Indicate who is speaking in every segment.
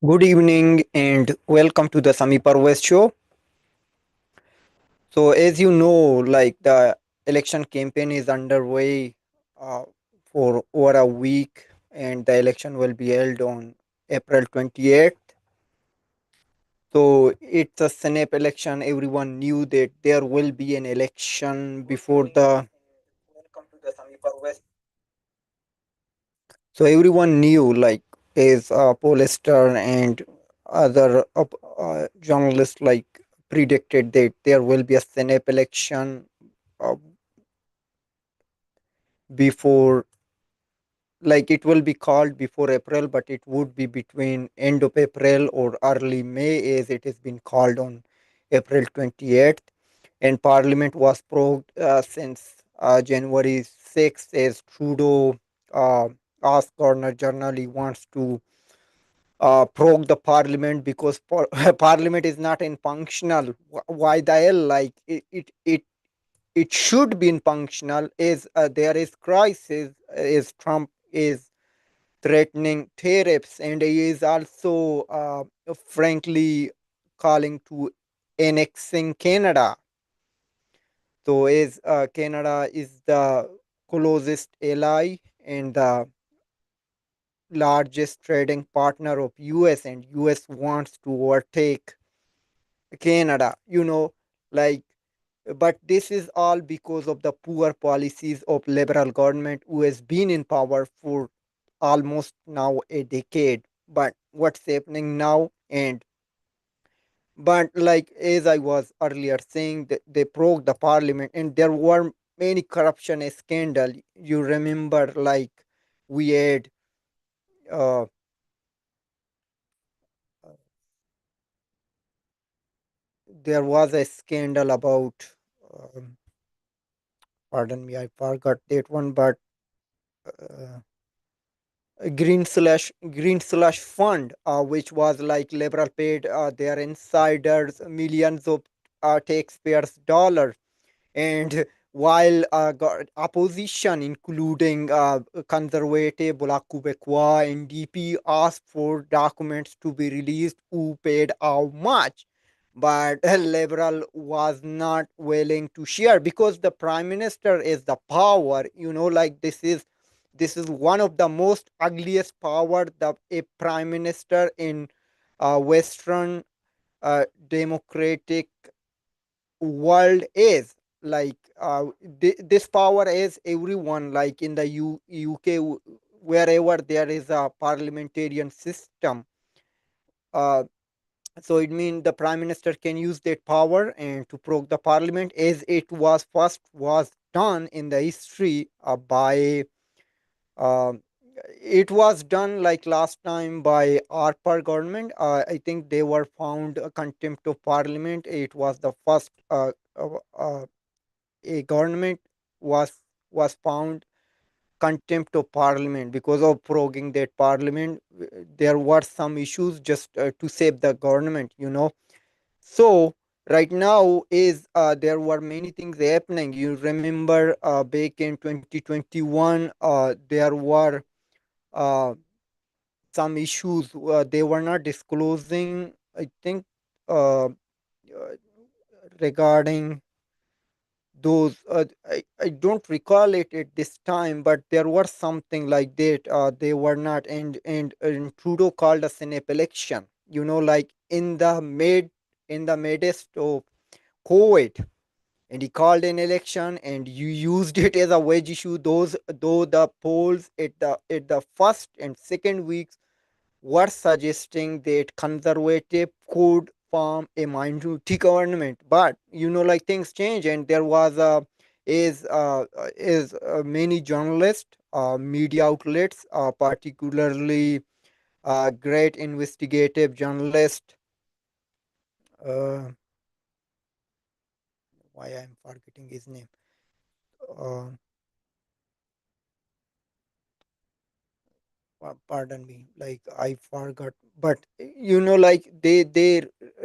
Speaker 1: Good evening and welcome to the Sami Parvez show. So, as you know, the election campaign is underway uh, for over a week, and the election will be held on April 28th. So, it's a Senate election. Everyone knew that there will be an election before the. Welcome to the Sami Parvez. So, everyone knew, as pollster and other journalists, predicted that there will be a Senate election uh, before, it will be called before April, but it would be between end of April or early May, as it has been called on April 28th. And Parliament was prorogued since January 6th, as Trudeau uh, asked Governor General he wants to prorogue the Parliament because Parliament is not in functional. Why the hell? It should be in functional, is there is crisis, is Trump is threatening tariffs, and he is also frankly calling to annexing Canada. So is Canada is the closest ally and the largest trading partner of US, and US wants to overtake Canada, like. But this is all because of the poor policies of liberal government who has been in power for almost now a decade. But what's happening now? And but like as I was earlier saying, they broke the parliament, and there were many corruption scandal. You remember, we had uh, there was a scandal about. Um, Pardon me, I forgot that one, but. Uh, Green slash fund, which was like liberal paid their insiders millions of taxpayers dollars. And while opposition, including conservative Bloc Québécois and DP, asked for documents to be released who paid how much, but liberal was not willing to share because the prime minister is the power. This is one of the most ugliest power that a prime minister in Western democratic world is. This power is everyone, like in the UK, wherever there is a parliamentarian system. uh, so it means the prime minister can use that power and to prorogue the parliament, as it was done in the history by um, it was done like last time by Harper government. I think they were found contempt of parliament. It was the first a government was was found contempt of parliament because of proroguing that parliament. There were some issues just to save the government. So right now is there were many things happening. You remember back in 2021 there were uh, some issues they were not disclosing, I think, regarding those. I don't recall it at this time, but there was something like that. They were not, and Trudeau called a Senate election, like in the midst of COVID, and he called an election, and you used it as a wedge issue. Though the polls at the first and second weeks were suggesting that conservative could form a minority government. But things change, and there was a is many journalists, media outlets, particularly great investigative journalist. Uh, why I'm forgetting his name? Uh, Pardon me, like I forgot. But they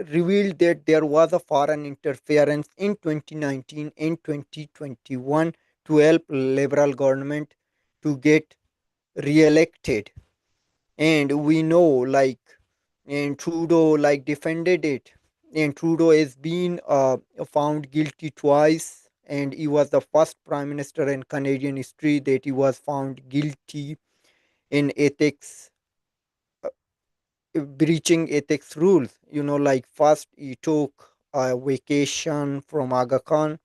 Speaker 1: revealed that there was a foreign interference in 2019 and 2021 to help liberal government to get re-elected. And we know, and Trudeau like defended it. And Trudeau has been found guilty twice, and he was the first prime minister in Canadian history that he was found guilty in ethics, breaching ethics rules. Like first he took a vacation from Aga Khan,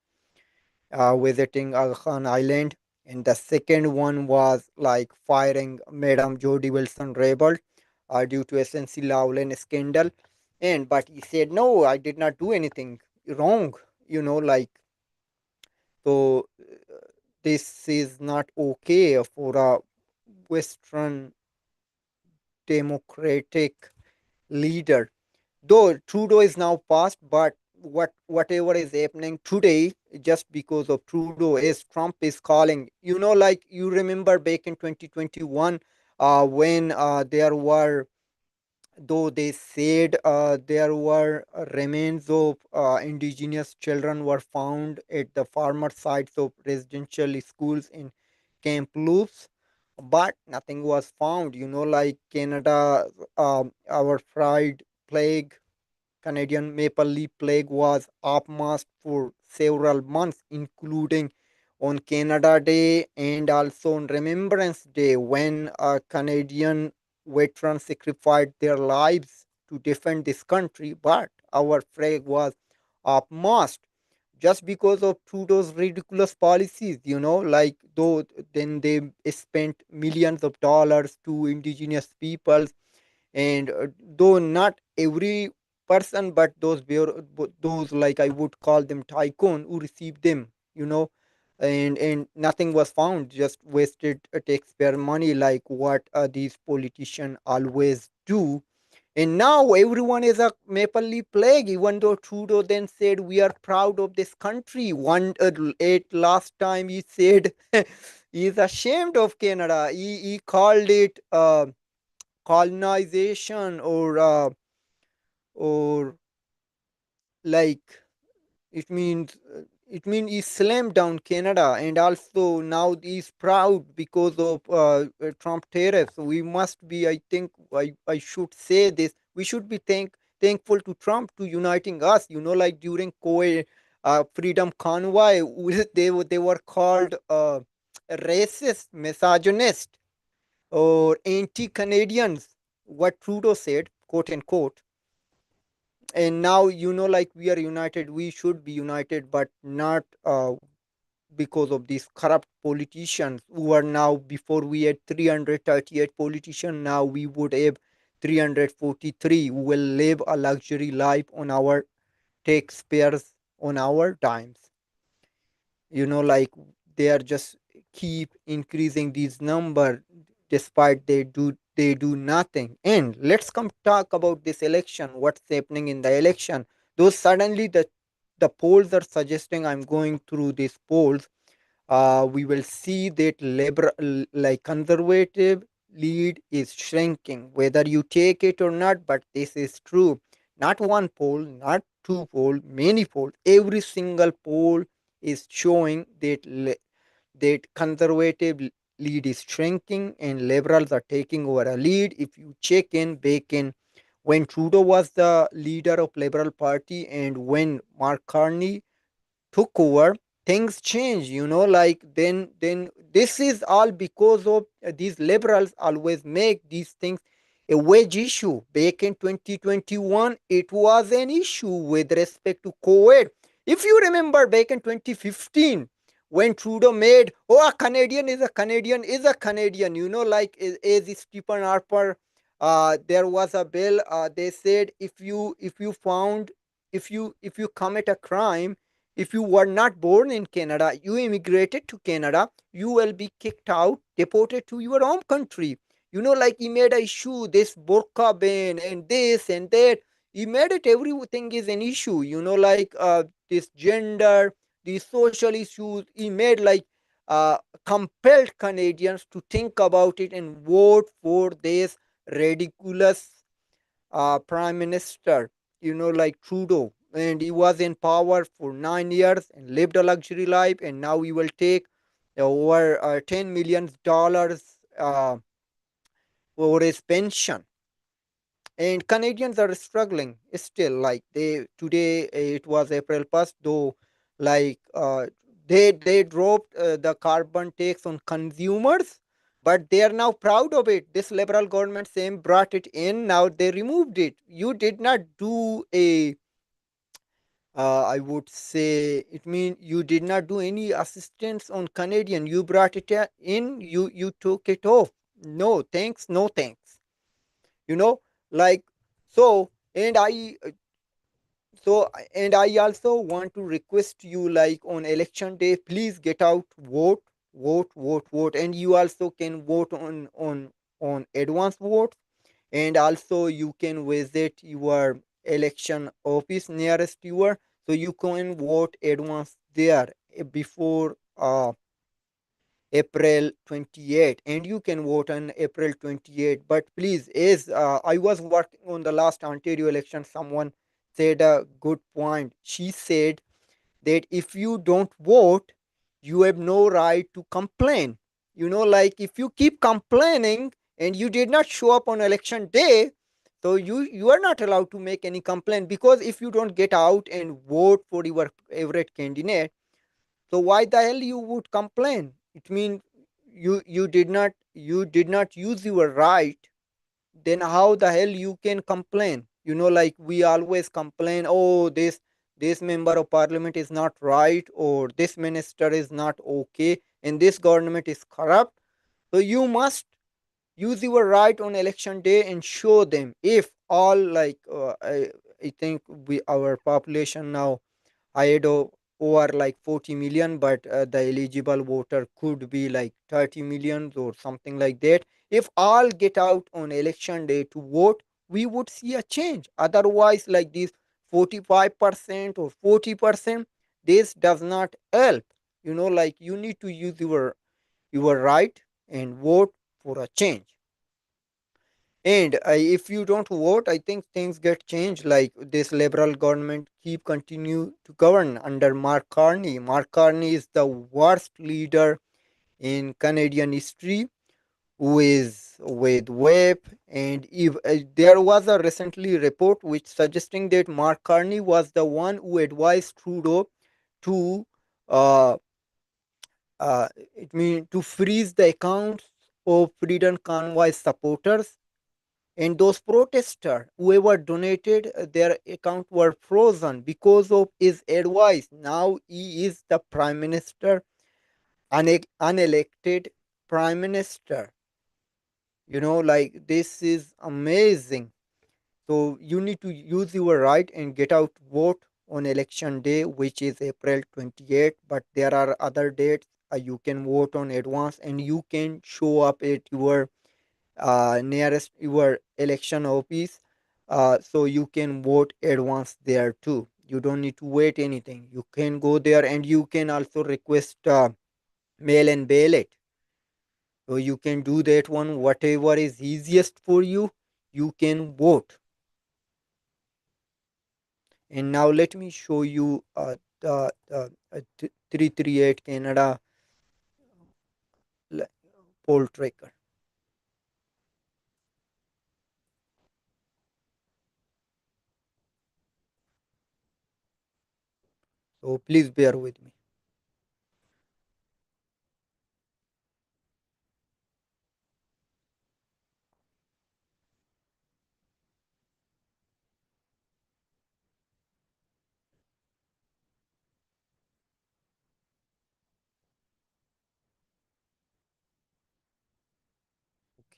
Speaker 1: visiting Aga Khan Island, and the second one was like firing Madam Jody Wilson Raybould due to SNC Lavalin scandal. And but he said, no, I did not do anything wrong. Like so, this is not okay for a Western democratic leader. Though Trudeau is now past, but whatever is happening today, just because of Trudeau, as Trump is calling, like you remember back in 2021, when there were, though they said there were remains of indigenous children were found at the farmer sites of residential schools in Camp Loops, but nothing was found. Like Canada, our fried plague, Canadian maple leaf plague was upmasked for several months, including on Canada Day and also on Remembrance Day, when Canadian veterans sacrificed their lives to defend this country. But our flag was upmasked just because of Trudeau's ridiculous policies. Like though then they spent millions of dollars to indigenous peoples, and though not every person, but those, like I would call them tycoon, who received them, and nothing was found, just wasted taxpayer money, like what these politicians always do. And now everyone is a maple leaf plague, even though Trudeau then said we are proud of this country. One at last time he said he is ashamed of Canada. He called it colonization, or like it means he slammed down Canada, and also now he's proud because of Trump tariffs. We must be, I think, I should say this, we should be thankful to Trump to uniting us. Like during COVID freedom convoy, they were called racist, misogynist, or anti-Canadians, what Trudeau said, quote unquote. And now, like we are united, we should be united, but not because of these corrupt politicians who are now. Before we had 338 politicians, now we would have 343 who will live a luxury life on our taxpayers, on our dimes. Like they are just keep increasing these number, despite they do nothing. And let's come talk about this election, what's happening in the election. Though suddenly the polls are suggesting, I'm going through these polls, we will see that liberal, like conservative lead is shrinking, whether you take it or not, but this is true. Not one poll, not two poll, many polls, every single poll is showing that conservative lead is shrinking and liberals are taking over a lead. If you check in back in when Trudeau was the leader of Liberal Party, and when Mark Carney took over, things change. Like then this is all because of these liberals always make these things a wedge issue. Back in 2021, it was an issue with respect to COVID. If you remember back in 2015, when Trudeau made, oh, a Canadian is a Canadian is a Canadian, like as Stephen Harper, there was a bill. They said, if you commit a crime, if you were not born in Canada, you immigrated to Canada, you will be kicked out, deported to your home country. Like he made a issue, this burqa ban and this and that. He made it, everything is an issue, like this gender, these social issues. He made like compelled Canadians to think about it and vote for this ridiculous prime minister, like Trudeau. And he was in power for 9 years and lived a luxury life. And now he will take over $10 million over his pension. and Canadians are struggling still. Like they today, it was April 1st, though. Like they dropped the carbon tax on consumers, but they are now proud of it. This liberal government same brought it in. Now they removed it. You did not do a. I would say it mean you did not do any assistance on Canadian. You brought it in. You took it off. No thanks. No thanks. You know, like so. And I also want to request you, like on election day, please get out, vote, vote, vote, vote, and you also can vote on advance vote, and also you can visit your election office nearest you, so you can vote advance there before April 28th, and you can vote on April 28th. But please, as I was working on the last Ontario election, someone said a good point. She said that if you don't vote, you have no right to complain. Like if you keep complaining and you did not show up on election day, so you are not allowed to make any complaint, because if you don't get out and vote for your favorite candidate, so why the hell you would complain? It means you did not use your right. Then how the hell you can complain? Like we always complain, oh, this member of parliament is not right, or this minister is not okay, and this government is corrupt. So you must use your right on election day and show them. If all like I think we our population now ahead of over like 40 million, but the eligible voter could be like 30 million or something like that. If all get out on election day to vote, we would see a change. Otherwise, like this 45% or 40%, this does not help. Like you need to use your right and vote for a change. And if you don't vote, I think things get changed. Like this liberal government keep continue to govern under Mark Carney. Mark Carney is the worst leader in Canadian history, who is with WAPE. And if there was a recently report which suggesting that Mark Carney was the one who advised Trudeau to uh, it mean to freeze the accounts of Freedom Convoy supporters, and those protesters whoever donated their account were frozen because of his advice. Now he is the prime minister, unelected prime minister. Like this is amazing. So you need to use your right and get out vote on election day, which is April 28th. But there are other dates. You can vote on advance, and you can show up at your nearest your election office, so you can vote advance there too. You don't need to wait anything. You can go there, and you can also request mail and ballot. So you can do that one. Whatever is easiest for you, you can vote. And now let me show you the 338 Canada le- poll tracker. So please bear with me.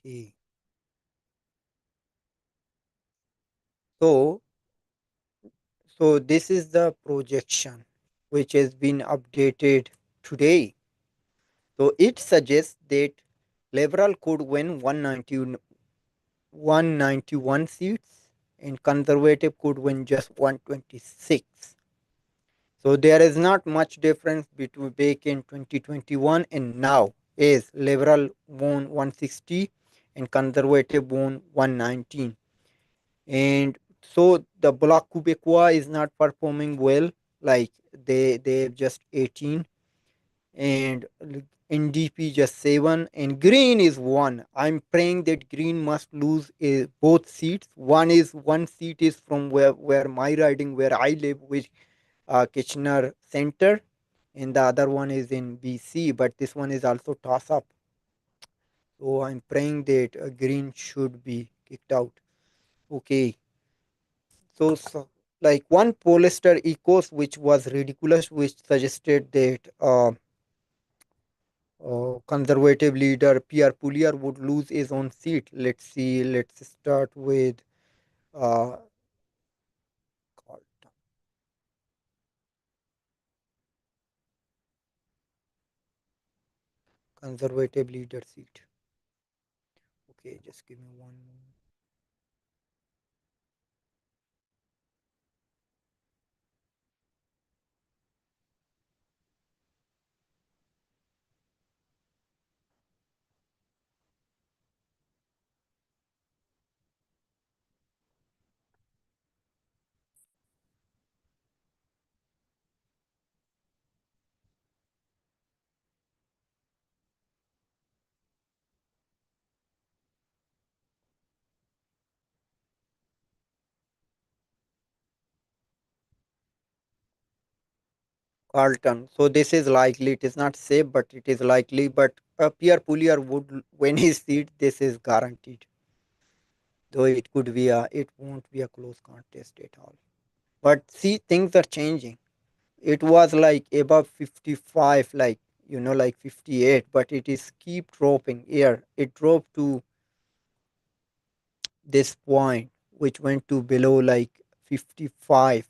Speaker 1: Okay. So this is the projection which has been updated today. So it suggests that Liberal could win 191 seats, and Conservative could win just 126. So there is not much difference between back in 2021 and now, as Liberal won 160 and Conservative won 119. And so the Bloc Québécois is not performing well. Like they have just 18. and NDP just 7, and Green is 1. I'm praying that Green must lose both seats. One seat is from where my riding, where I live, which Kitchener Center, and the other one is in BC, but this one is also toss up. So I'm praying that Green should be kicked out. Okay, so like one pollster echoes, which was ridiculous, which suggested that conservative leader Pierre Poulier would lose his own seat. Let's see. Let's start with uh, conservative leader seat. Okay, just give me one. Carlton. So this is likely. It is not safe, but it is likely. But Pierre Poulier would win his seat. This is guaranteed. Though it could be it won't be a close contest at all. But see, things are changing. It was like above 55, like like 58, but it is keep dropping here. It dropped to this point, which went to below like 55.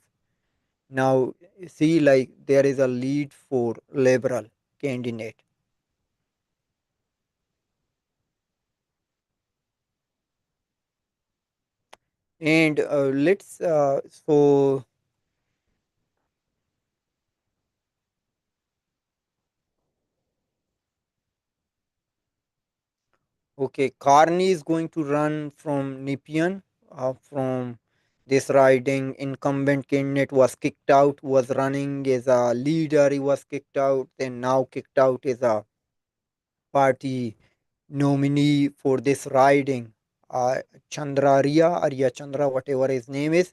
Speaker 1: Now see, like there is a lead for liberal candidate. And let's so okay, Carney is going to run from Nepean, from this riding. Incumbent candidate was kicked out, was running as a leader, he was kicked out, and now kicked out as a party nominee for this riding. Arya Chandra, whatever his name is,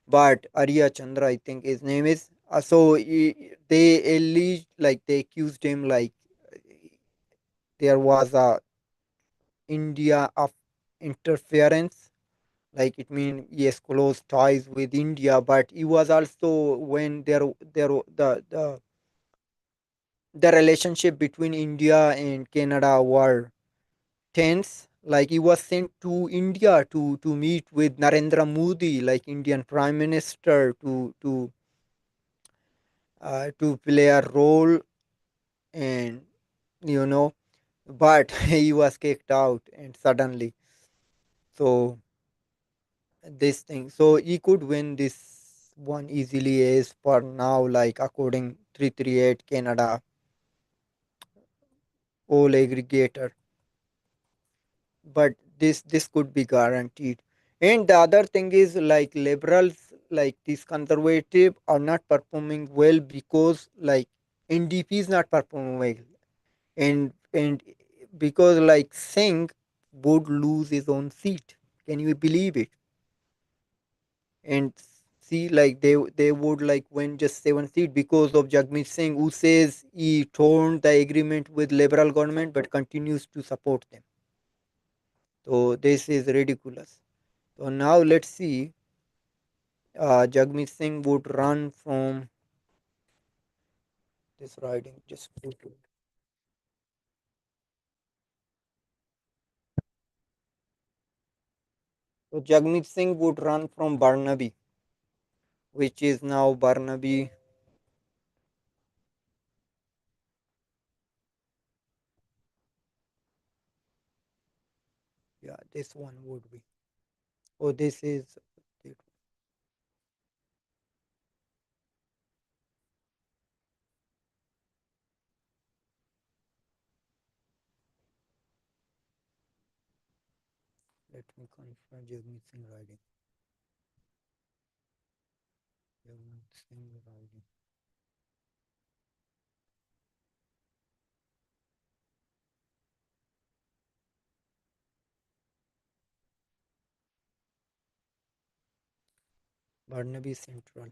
Speaker 1: but Arya Chandra, I think his name is. They alleged, like they accused him, like there was a India of interference, like it means yes, close ties with India, but it was also when there the relationship between India and Canada were tense. Like he was sent to India to meet with Narendra Modi, like Indian Prime Minister, to play a role, and you know, but he was kicked out and suddenly. So this thing, so he could win this one easily as per now, like according 338 Canada all aggregator, but this could be guaranteed. And the other thing is, like liberals, like these conservative are not performing well because like NDP is not performing well, and because like Singh would lose his own seat. Can you believe it? And see, like they would like win just 7 seats because of Jagmeet Singh, who says he torn the agreement with liberal government but continues to support them. So this is ridiculous. So now let's see. Jagmeet Singh would run from this riding. Just so Jagmeet Singh would run from Barnaby, which is now Barnaby. Yeah, this one would be. Oh, this is. Let me confirm Jagmeet Singh riding. Jagmeet Singh riding. Barnaby Central.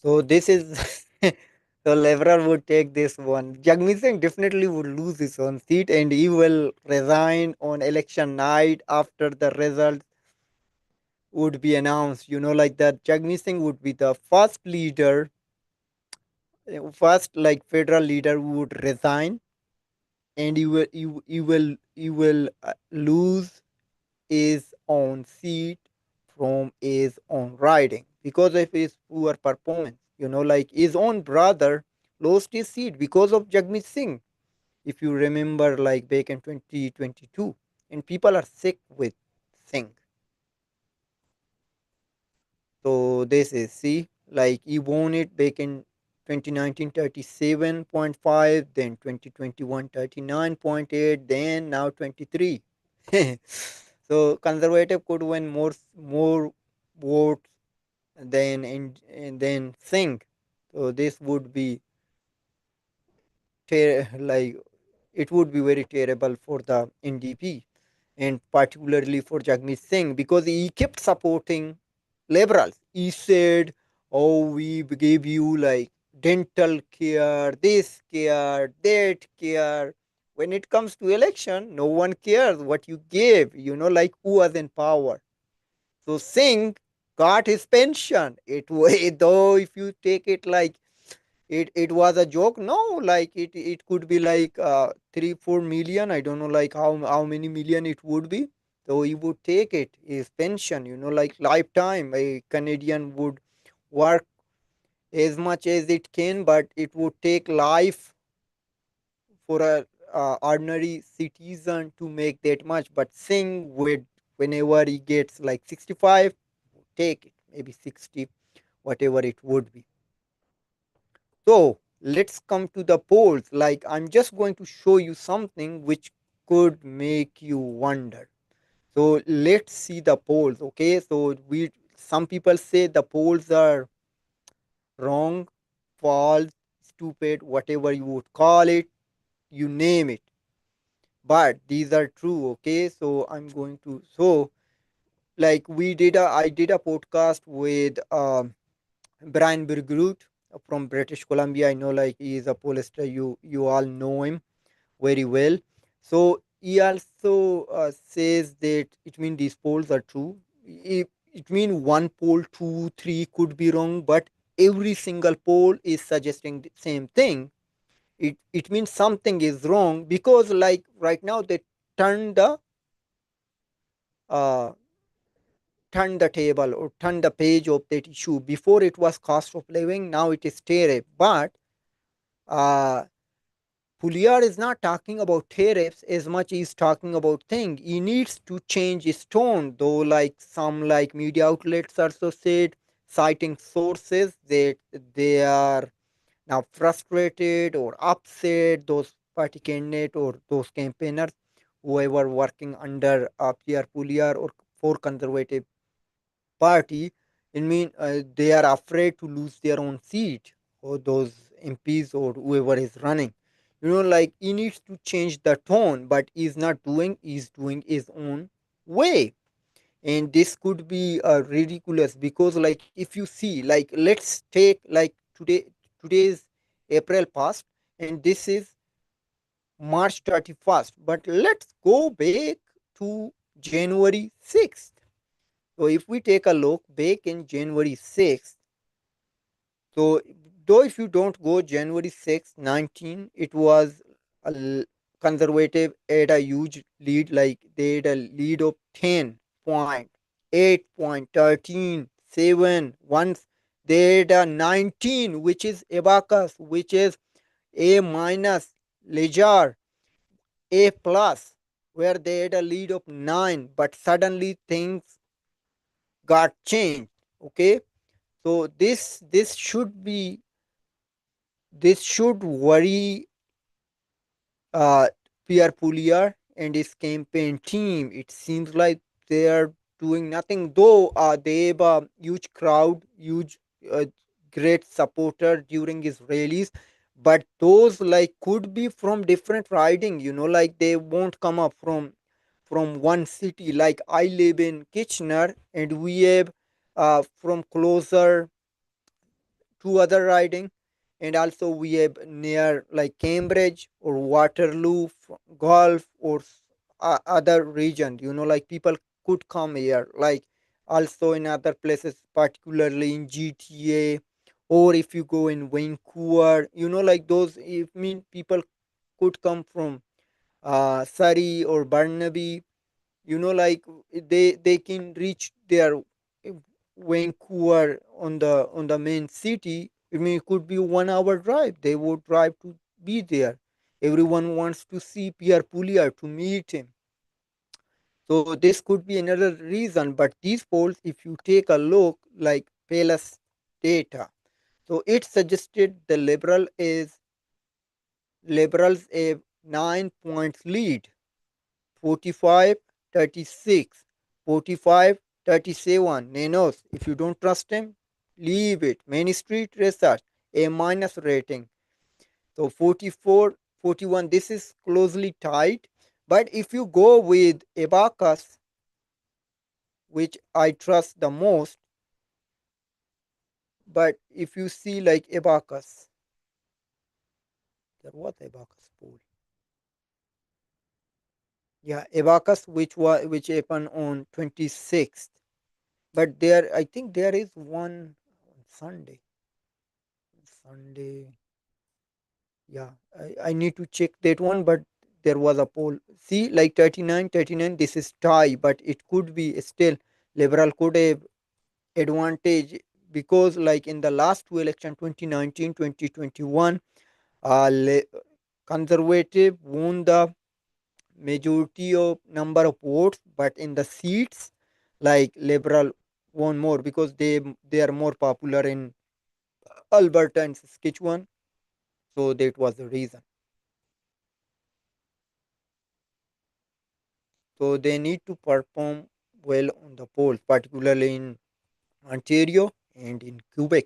Speaker 1: So this is so Liberal would take this one. Jagmeet Singh definitely would lose his own seat, and he will resign on election night after the results would be announced. Like that, Jagmeet Singh would be the first leader, first like federal leader who would resign, and he will lose his own seat from his own riding because of his poor performance. Like his own brother lost his seat because of Jagmeet Singh. If you remember, like back in 2022, and people are sick with Singh. So this is see, like he won it back in 2019 37.5, then 2021 39.8, then now 23. So conservative could win more votes than and then Singh. So this would be like it would be very terrible for the NDP and particularly for Jagmeet Singh because he kept supporting liberals. He said, "Oh, we gave you like dental care, this care, that care." When it comes to election, no one cares what you gave. Like who was in power. So Singh got his pension. Though if you take it like it was a joke, no, like it could be like 3 4 million. I don't know like how many million it would be. So he would take it his pension, like lifetime. A Canadian would work as much as it can, but it would take life for a ordinary citizen to make that much. But Singh would, whenever he gets like 65, take it, maybe 60, whatever it would be. So let's come to the polls. Like I'm just going to show you something which could make you wonder. So let's see the polls. Okay. So we some people say the polls are wrong, false, stupid, whatever you would call it, you name it. But these are true. Okay. So I'm going to like I did a podcast with Brian Bergroot from British Columbia. I know like he is a pollster. You all know him very well. So he also says that it means these polls are true. It means one poll, two, three could be wrong, but every single poll is suggesting the same thing. It means something is wrong because like right now they turn the uh, turn the table or turn the page of that issue. Before it was cost of living, now it is tariff. But uh, Puliar is not talking about tariffs as much as talking about thing. He needs to change his tone, though like some like media outlets also said, citing sources that they are now frustrated or upset, those party candidate or those campaigners, whoever working under Pierre Puliar or for conservative party, it mean they are afraid to lose their own seat or those MPs or whoever is running. Like he needs to change the tone, but he's doing his own way. And this could be ridiculous because like if you see like let's take like today's April past and this is March 31st, but let's go back to January 6th. So if we take a look back in January 6th, so though if you don't go January 6th, 19, it was a conservative had a huge lead, like they had a lead of 10 point, 8 point, 13, 7, once they had a 19, which is Abacus, which is A minus, Lejar, A plus, where they had a lead of 9, but suddenly things got changed. Okay, so this should worry uh, Pierre Poulier and his campaign team. It seems like they are doing nothing, though they have a huge crowd, huge uh, great supporter during his rallies. But those like could be from different riding, like they won't come up from one city. Like I live in Kitchener, and we have from closer to other riding, and also we have near like Cambridge or Waterloo, Gulf, or other region. Like people could come here. Like also in other places, particularly in GTA, or if you go in Vancouver, like those. If mean people could come from Surrey or Burnaby, like they can reach their Vancouver on the main city. I mean, it could be 1 hour drive. They would drive to be there. Everyone wants to see Pierre Pouliot, to meet him. So this could be another reason. But these polls, if you take a look, like Palace data, so it suggested the liberals a 9 points lead. 45, 36, 45, 37. Nanos, if you don't trust him, leave it. Main Street Research, A minus rating. So 44, 41. This is closely tied. But if you go with Abacus, which I trust the most, but if you see like Abacus, there was Abacus poll. Yeah, Abacus, which happened on 26th. But there, I think there is one on Sunday. Sunday. Yeah, I need to check that one, but there was a poll. See, like 39, 39. This is tie, but it could be still Liberal could have advantage, because like in the last two election, 2019, 2021, Conservative won the majority of number of votes, but in the seats, like Liberal won more, because they are more popular in Alberta and Saskatchewan. So that was the reason. So they need to perform well on the polls, particularly in Ontario and in Quebec.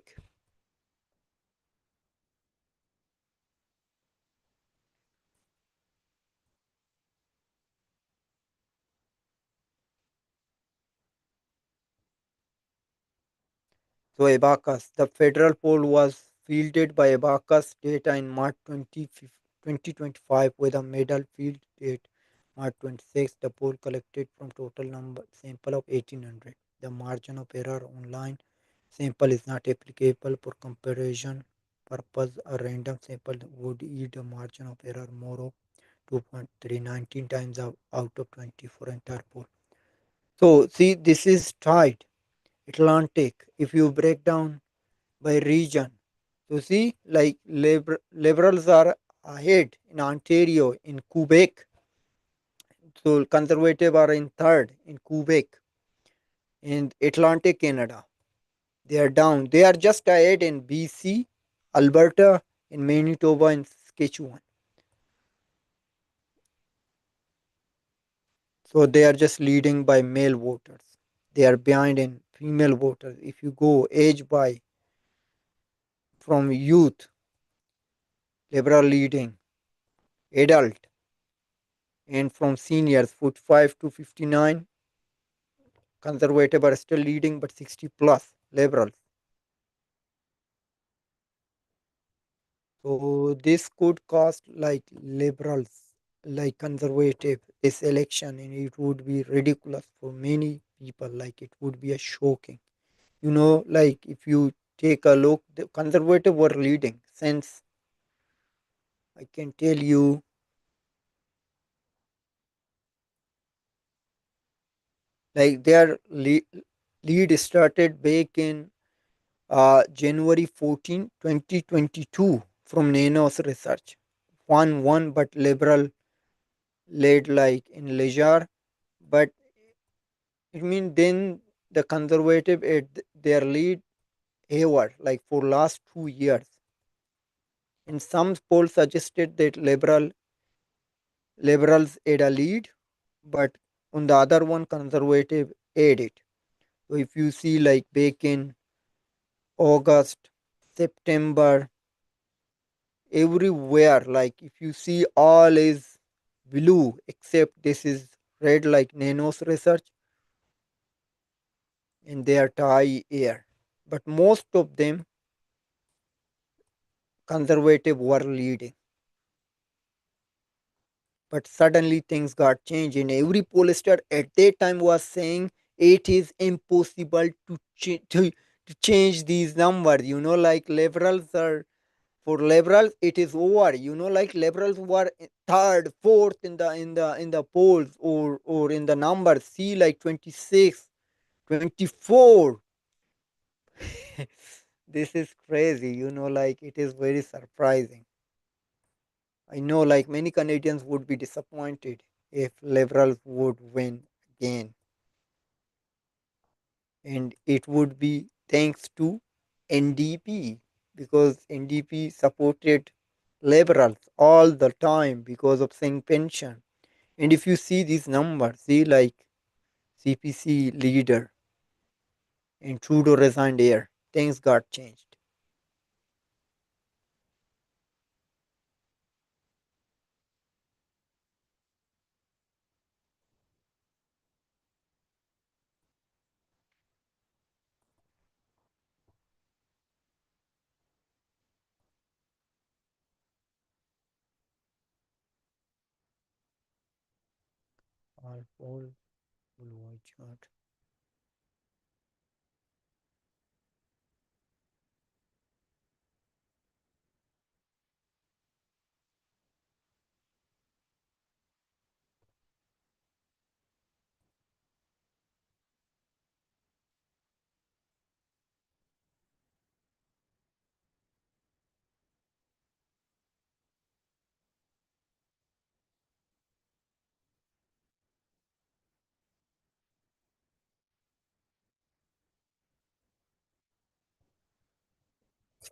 Speaker 1: So Abacus, the federal poll was fielded by Abacus data in March 2025 with a medal field date March 26. The poll collected from total number sample of 1800. The margin of error online sample is not applicable for comparison purpose. A random sample would yield a margin of error more of 2.319 times out of 24 entire pool. So see, this is tied. Atlantic. If you break down by region, so see, like liberals are ahead in Ontario, in Quebec. So conservative are in third in Quebec, in Atlantic Canada. They are down. They are just ahead in BC, Alberta, in Manitoba, and Saskatchewan. So they are just leading by male voters. They are behind in female voters. If you go age by from youth, liberal leading, adult, and from seniors, 45 to 59, conservative are still leading, but 60 plus liberal. So this could cost like liberals, like conservative, this election, and it would be ridiculous for many people. Like it would be a shocking. Like if you take a look, the conservative were leading since, I can tell you, like their lead started back in January 14, 2022 from Nanos research. 1-1, but liberal led like in leisure. But it means then the conservative at their lead ever, like for last 2 years. And some polls suggested that liberals had a lead, but on the other one, conservative had it. So if you see like back in August, September, everywhere. Like if you see, all is blue except this is red, like Nanos research, and they are Thai air. But most of them conservative were leading. But suddenly things got changed, and every pollster at that time was saying it is impossible to change these numbers. Like liberals are, for liberals it is over. Like liberals were third, fourth in the polls, or in the numbers. See, like 26, 24. This is crazy. Like it is very surprising. I know, like many Canadians would be disappointed if Liberals would win again, and it would be thanks to NDP, because NDP supported Liberals all the time because of saying pension. And if you see these numbers, see, like CPC leader and Trudeau resigned here, things got changed. All poll will chart.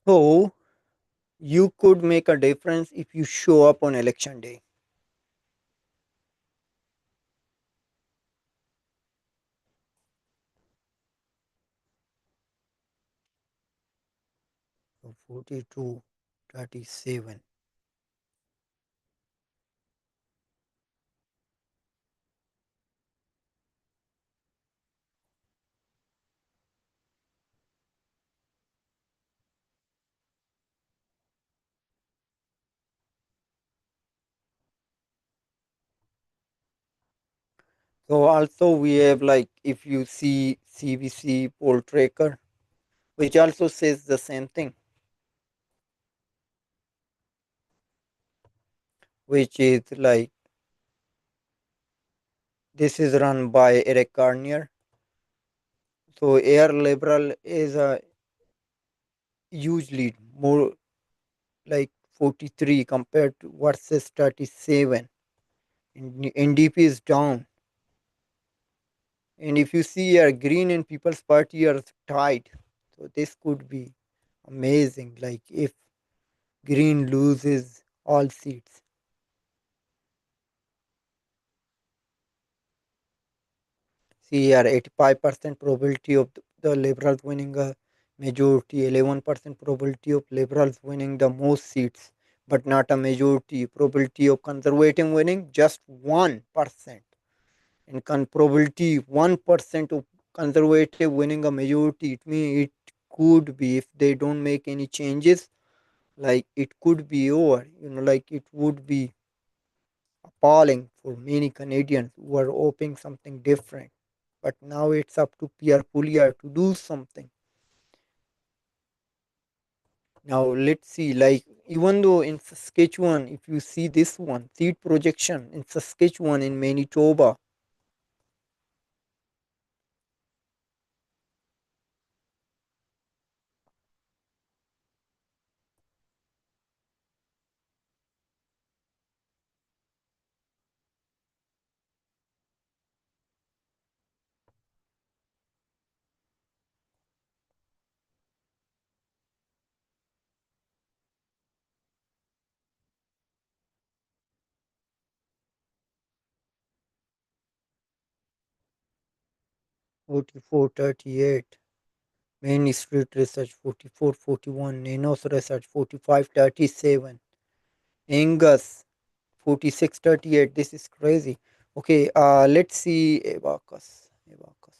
Speaker 1: So you could make a difference if you show up on election day. So 42, 37. So also we have, like if you see CBC poll tracker, which also says the same thing, which is like this is run by Eric Garnier. So Air Liberal is a huge lead, more like 43 compared to versus 37. And NDP is down. And if you see here, Green and People's Party are tied. So this could be amazing. Like if Green loses all seats. See here, 85% probability of the Liberals winning a majority, 11% probability of Liberals winning the most seats, but not a majority. Probability of Conservative winning just 1%. And probability 1% of Conservative winning a majority. It means it could be, if they don't make any changes, like it could be over. Like it would be appalling for many Canadians who are hoping something different. But now it's up to Pierre Pouliot to do something. Now let's see, like even though in Saskatchewan, if you see this one, seat projection in Saskatchewan, in Manitoba, 44-38. Main Street Research 4441, Nanos Research 4537, Angus 4638. This is crazy. Okay, let's see Abacus. Abacus.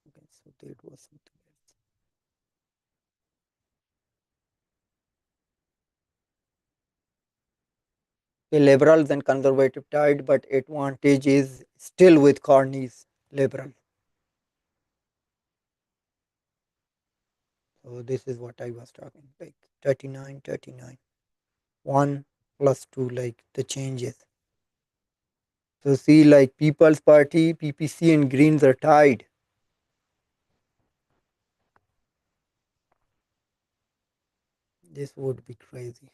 Speaker 1: Okay, so that was something else. The liberals and conservative tied, but advantage is still with Carney's liberal. So this is what I was talking like 39, 39. 1 plus 2, like the changes. So see, like People's Party, PPC, and Greens are tied. This would be crazy.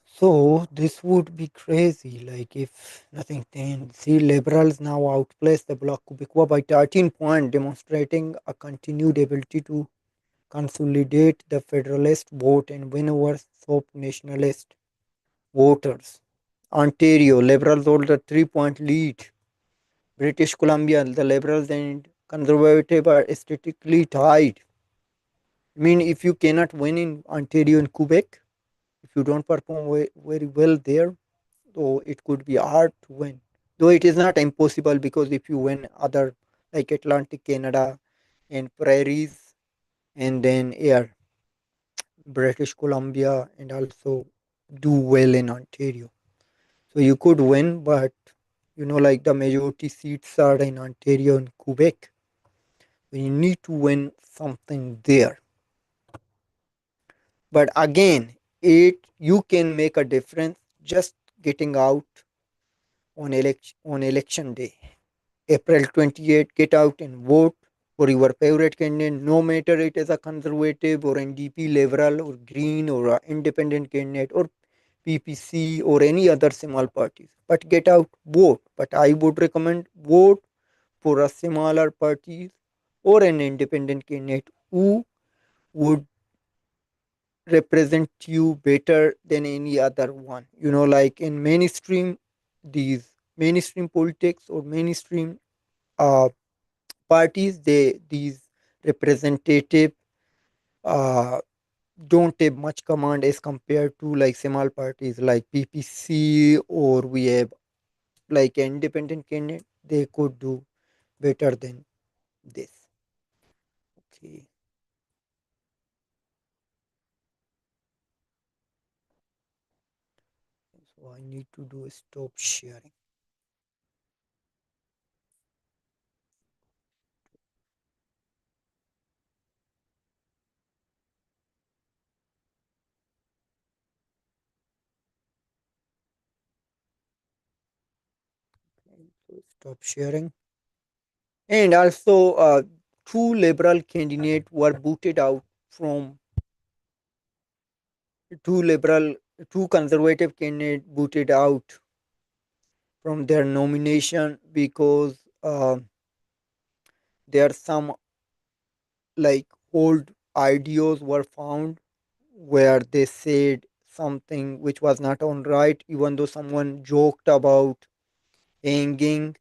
Speaker 1: So this would be crazy. Like if nothing changed. See, liberals now outplace the Bloc Québécois by 13 points, demonstrating a continued ability to consolidate the federalist vote and win over soft nationalist voters. Ontario, Liberals hold a 3 point lead. British Columbia, the Liberals and Conservative are statistically tied. I mean, if you cannot win in Ontario and Quebec, if you don't perform very well there, so it could be hard to win. Though it is not impossible because if you win other like Atlantic Canada and prairies and then air British Columbia and also do well in Ontario. So you could win, but like the majority seats are in Ontario and Quebec. So you need to win something there. But again, it you can make a difference just getting out on election day. April 28th, get out and vote for your favorite candidate, no matter it is a conservative or NDP, liberal or green or a independent candidate or PPC or any other small parties. But get out, vote. But I would recommend vote for a smaller parties or an independent candidate who would represent you better than any other one. Like in mainstream, these mainstream politics or mainstream uh, parties, these representative uh, don't have much command as compared to like small parties like PPC, or we have like independent candidate. They could do better than this. Okay, so I need to do a stop sharing. Okay, so stop sharing. And also, two liberal candidates were booted out from two liberal, two conservative candidates booted out from their nomination because there are some like old ideas were found where they said something which was not on right, even though someone joked about hanging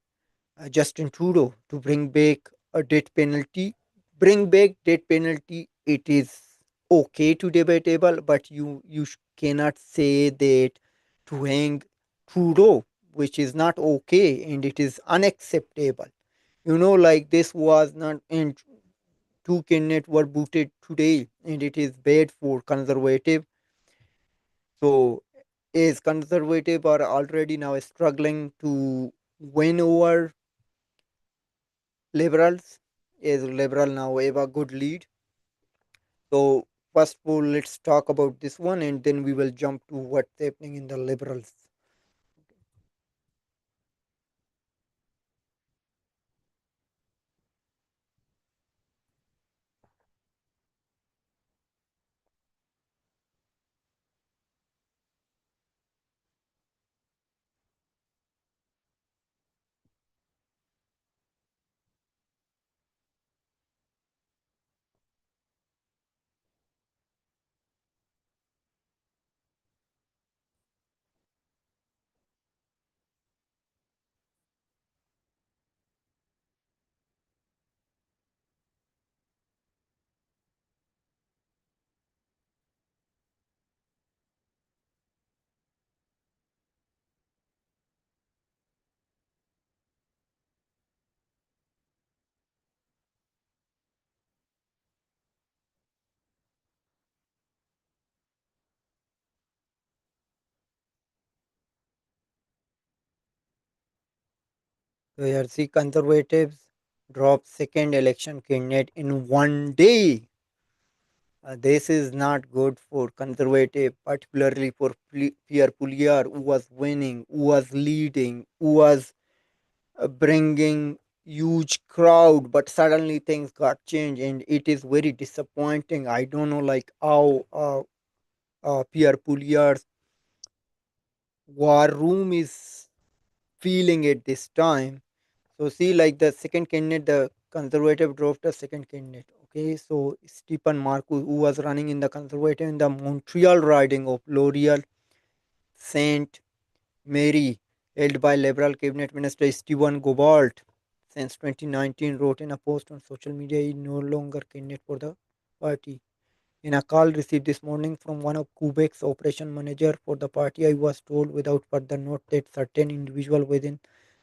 Speaker 1: Justin Trudeau to bring back a death penalty. Bring back death penalty. It is okay to debatable, but you cannot say that to hang Trudeau, which is not okay and it is unacceptable. Like this was not, and two candidates were booted today, and it is bad for conservative. So, as conservative are already now struggling to win over liberals, is liberal now have a good lead. So first of all, let's talk about this one, and then we will jump to what's happening in the liberals. So here see conservatives drop second election candidate in one day. This is not good for conservative, particularly for Pierre Pouliot, who was winning, who was leading, who was bringing huge crowd, but suddenly things got changed, and it is very disappointing. I don't know like how Pierre Pouliot's war room is feeling at this time. So see, like the second candidate, the conservative dropped the second candidate. Okay, so Stephen Marcus, who was running in the conservative in the Montreal riding of L'Oreal Saint Mary, held by Liberal cabinet minister Stephen Gobalt, since 2019, wrote in a post on social media he no longer candidate for the party. In a call received this morning from one of Quebec's operation manager for the party, I was told without further note that certain individual within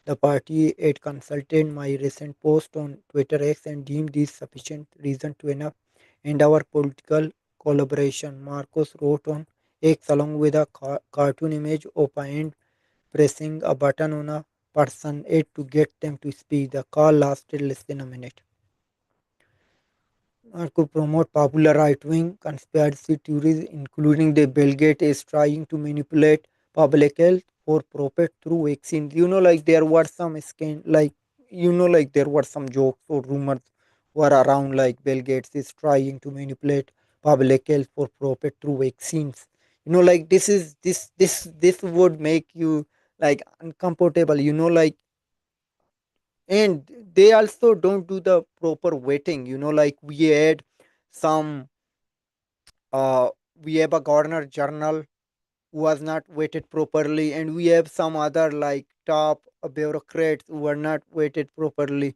Speaker 1: the party had consulted my recent post on Twitter X and deemed this sufficient reason to enough end our political collaboration. Marcos wrote on X along with a cartoon image of a hand pressing a button on a person aid to get them to speak. The call lasted less than a minute. To promote popular right-wing conspiracy theories, including the Bill Gates is trying to manipulate public health for profit through vaccines. Like there were some like there were some jokes or rumors were around like Bill Gates is trying to manipulate public health for profit through vaccines. Like this would make you like uncomfortable. And they also don't do the proper vetting. Like some uh we have a Gardner journal who was not weighted properly, and we have some other like top bureaucrats who are not weighted properly.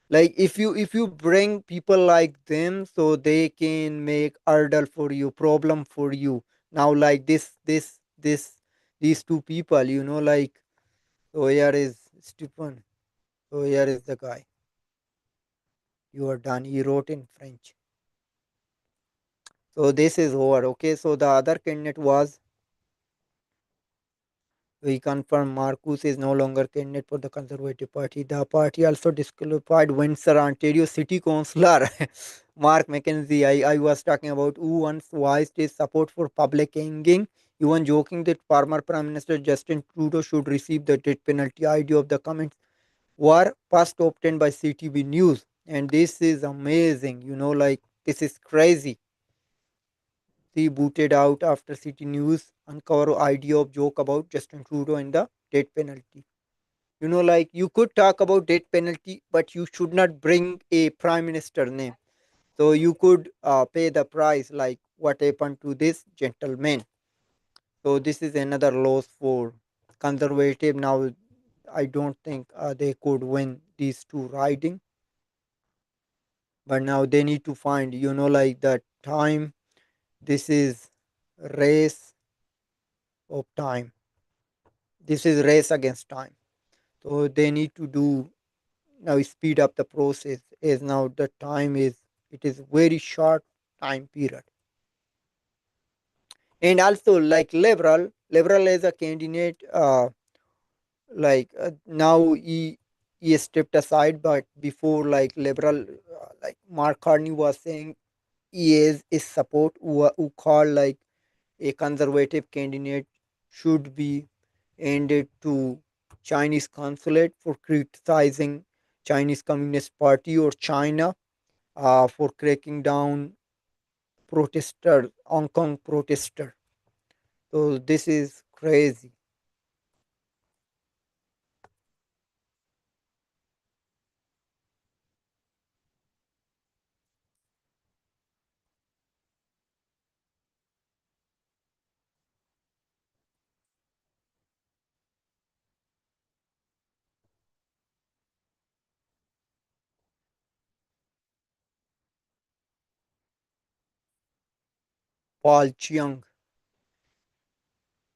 Speaker 1: Like if you bring people like them, so they can make hurdle for you, problem for you. Now like this these two people, like, so here is Stephen, so here is the guy. You are done, he wrote in French. So this is over. Okay, so the other candidate was, we confirmed Marcus is no longer candidate for the Conservative Party. The party also disqualified Windsor, Ontario City Councillor Mark McKenzie. I was talking about, who once voiced his support for public hanging, even joking that former Prime Minister Justin Trudeau should receive the death penalty. Idea of the comments were first obtained by CTV News, and this is amazing. Like this is crazy. He booted out after City News uncover idea of joke about Justin Trudeau and the death penalty. Like you could talk about death penalty, but you should not bring a prime minister name. So you could pay the price, like what happened to this gentleman. So this is another loss for conservative. Now I don't think they could win these two riding, but now they need to find, like the time. This is race of time. This is race against time. So they need to do now, speed up the process, as now the time is, it is very short time period. And also like liberal as a candidate, now he stepped aside, but before, like liberal, like Mark Carney was saying, he is his support, who called like a conservative candidate should be ended to Chinese consulate for criticizing Chinese Communist Party or China, for cracking down protesters, Hong Kong protester. So this is crazy. Paul Chiang,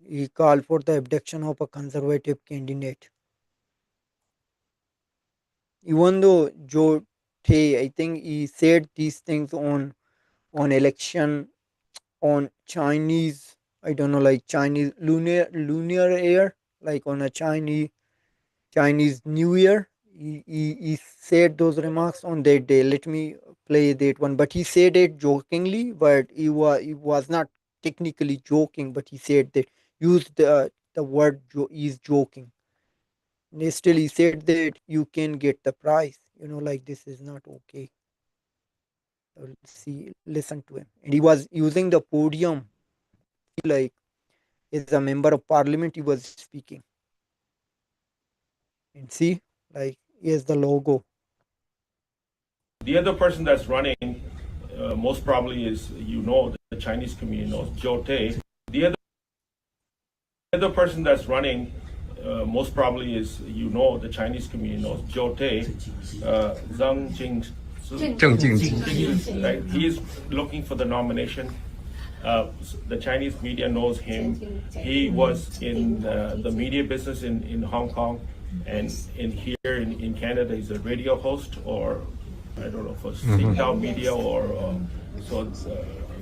Speaker 1: he called for the abduction of a conservative candidate. Even though Joe Tay, I think he said these things on election, on Chinese, I don't know, like Chinese lunar air, like on a Chinese New Year. he said those remarks on that day. Let me play that one. But he said it jokingly, but he was not technically joking. But he said that used the word is joking. And still, he said that you can get the prize. Like this is not okay. See, listen to him. And he was using the podium like as a member of parliament. He was speaking. And see, like here's the logo.
Speaker 2: The other person that's running, most probably is, the Chinese community knows, Joe Tay. The other person that's running, most probably is, the Chinese community knows, Joe Tay, Zhang Jing.
Speaker 3: 郑静基。
Speaker 2: Right? He is looking for the nomination. The Chinese media knows him. He was in the media business in Hong Kong, and here in Canada, he's a radio host, or I don't know, for Singtel Media, or so it's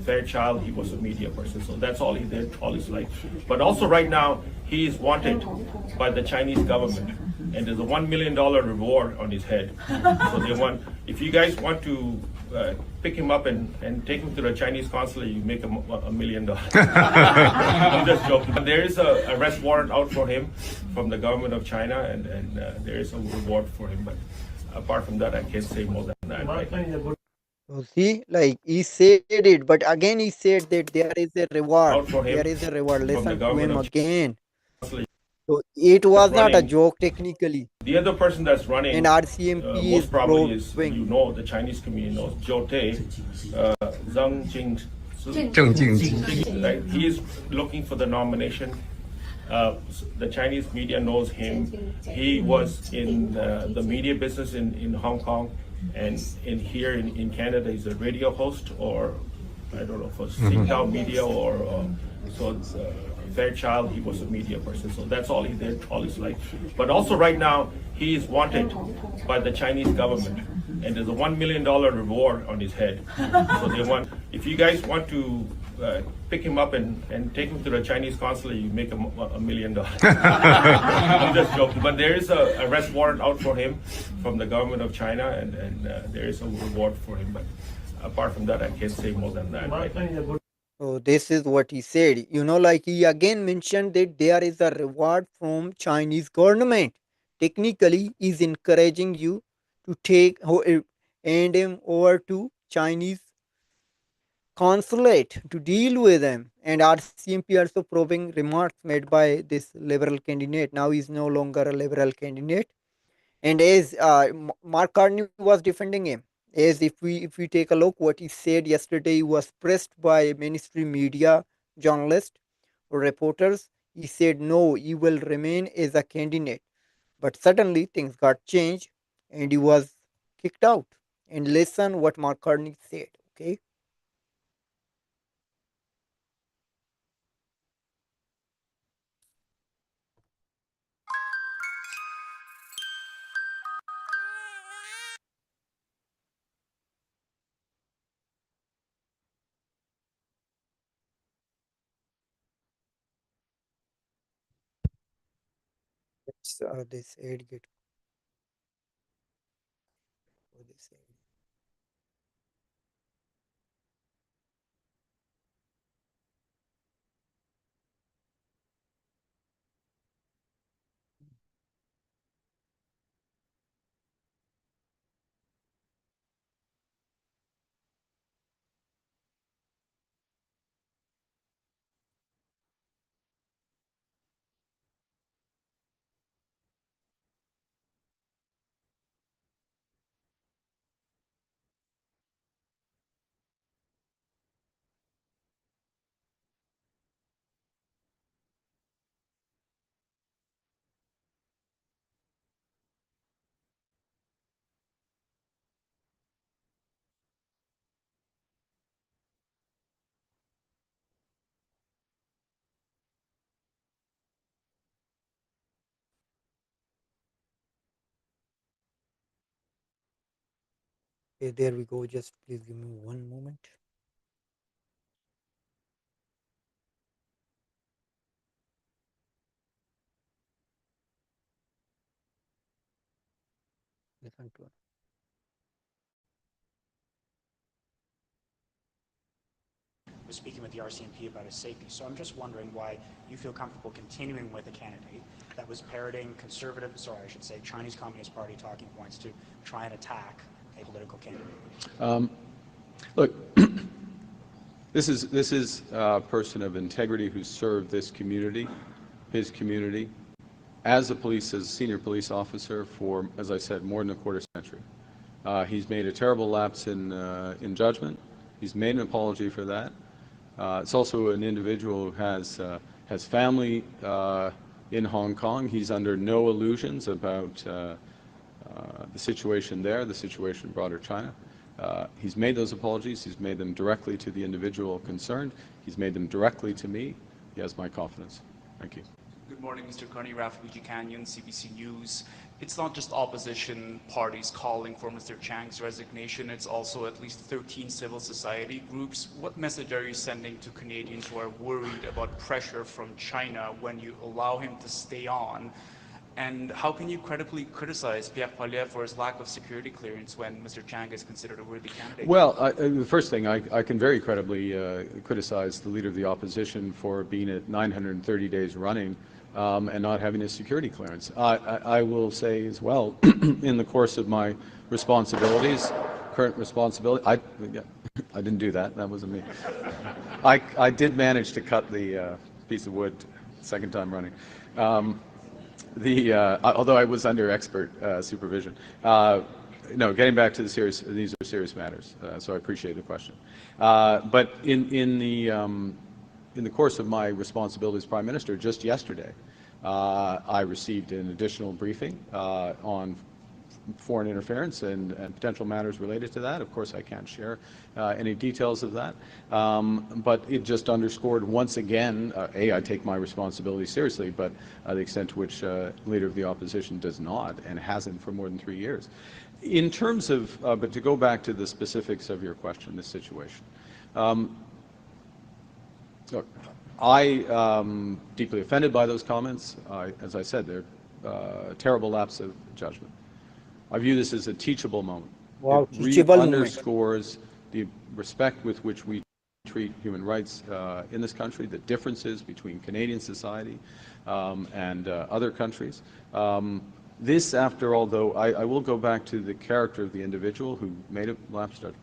Speaker 2: Fairchild. He was a media person, so that's all he did all his life. But also right now, he is wanted by the Chinese government, and there's a $1 million reward on his head. So they want, if you guys want to pick him up and take him to the Chinese consulate, you make him $1 million. I'm just joking. But there is a arrest warrant out for him from the government of China, and there is a reward for him. But apart from that, I can't say more than that. Right?
Speaker 1: So see, like he said it, but again he said that there is a reward.
Speaker 2: Out for him
Speaker 1: There is a reward.
Speaker 2: from the
Speaker 1: Listen to
Speaker 2: government
Speaker 1: him
Speaker 2: of
Speaker 1: again.
Speaker 2: China.
Speaker 1: So it was not a
Speaker 2: Running.
Speaker 1: joke technically.
Speaker 2: The other person that's running,
Speaker 1: And RCMP is
Speaker 2: most probably is,
Speaker 1: proving.
Speaker 2: the Chinese community knows, Joe Tay, Zhang Jing.
Speaker 3: 郑静基。
Speaker 2: Right? He is looking for the nomination. The Chinese media knows him. He was in the media business in Hong Kong, and here in Canada, he's a radio host, or I don't know, for Singtel Media, or so it's Fairchild. He was a media person, so that's all he did all his life. But also right now, he is wanted by the Chinese government, and there's a $1 million reward on his head. So they want, if you guys want to pick him up and take him to the Chinese consulate, you make him $1 million. I'm just joking. But there is a arrest warrant out for him from the government of China, and there is a reward for him. But apart from that, I can't say more than that. Right?
Speaker 1: So this is what he said. Like he again mentioned that there is a reward from Chinese government. Technically, is encouraging you to hand him over to Chinese consulate to deal with them. And RCMP also probing remarks made by this liberal candidate. Now he's no longer a liberal candidate. And as Mark Carney was defending him, as if we take a look what he said yesterday, he was pressed by mainstream media journalists or reporters. He said no, he will remain as a candidate. But suddenly things got changed, and he was kicked out. And listen what Mark Carney said. Okay. This ad get for this ad. Okay, there we go. Just please give me one moment. Listen to it.
Speaker 4: Was speaking with the RCMP about his safety. So I'm just wondering why you feel comfortable continuing with a candidate that was parroting Chinese Communist Party talking points to try and attack a political candidate.
Speaker 5: Look, this is a person of integrity who served this community, his community, as a senior police officer for, as I said, more than a quarter century. He's made a terrible lapse in judgment. He's made an apology for that. It's also an individual who has family in Hong Kong. He's under no illusions about the situation there, the situation in broader China. He's made those apologies. He's made them directly to the individual concerned. He's made them directly to me. He has my confidence. Thank you.
Speaker 6: Good morning, Mr. Kearney, Rafaluji Canyon, CBC News. It's not just opposition parties calling for Mr. Chang's resignation, it's also at least 13 civil society groups. What message are you sending to Canadians who are worried about pressure from China when you allow him to stay on? And how can you credibly criticize Pierre Poilievre for his lack of security clearance when Mr. Chang is considered a worthy candidate?
Speaker 5: Well, the first thing, I can very credibly criticize the Leader of the Opposition for being at 930 days running and not having a security clearance. I will say as well, in the course of my responsibilities, current responsibility, I didn't do that, that wasn't me. I did manage to cut the piece of wood second time running. Although I was under expert supervision. No, getting back to these are serious matters, so I appreciate the question. But in the course of my responsibility as Prime Minister, just yesterday, I received an additional briefing on foreign interference and potential matters related to that. Of course, I can't share any details of that, but it just underscored once again, I take my responsibility seriously, but the extent to which Leader of the Opposition does not and hasn't for more than 3 years. In terms of, but to go back to the specifics of your question, this situation. Look, I deeply offended by those comments. As I said, they're a terrible lapse of judgment. I view this as a teachable moment.
Speaker 1: Wow,
Speaker 5: it
Speaker 1: teachable
Speaker 5: underscores the respect with which we treat human rights in this country, the differences between Canadian society and other countries. This, after all, though, I will go back to the character of the individual who made a lapse judgment.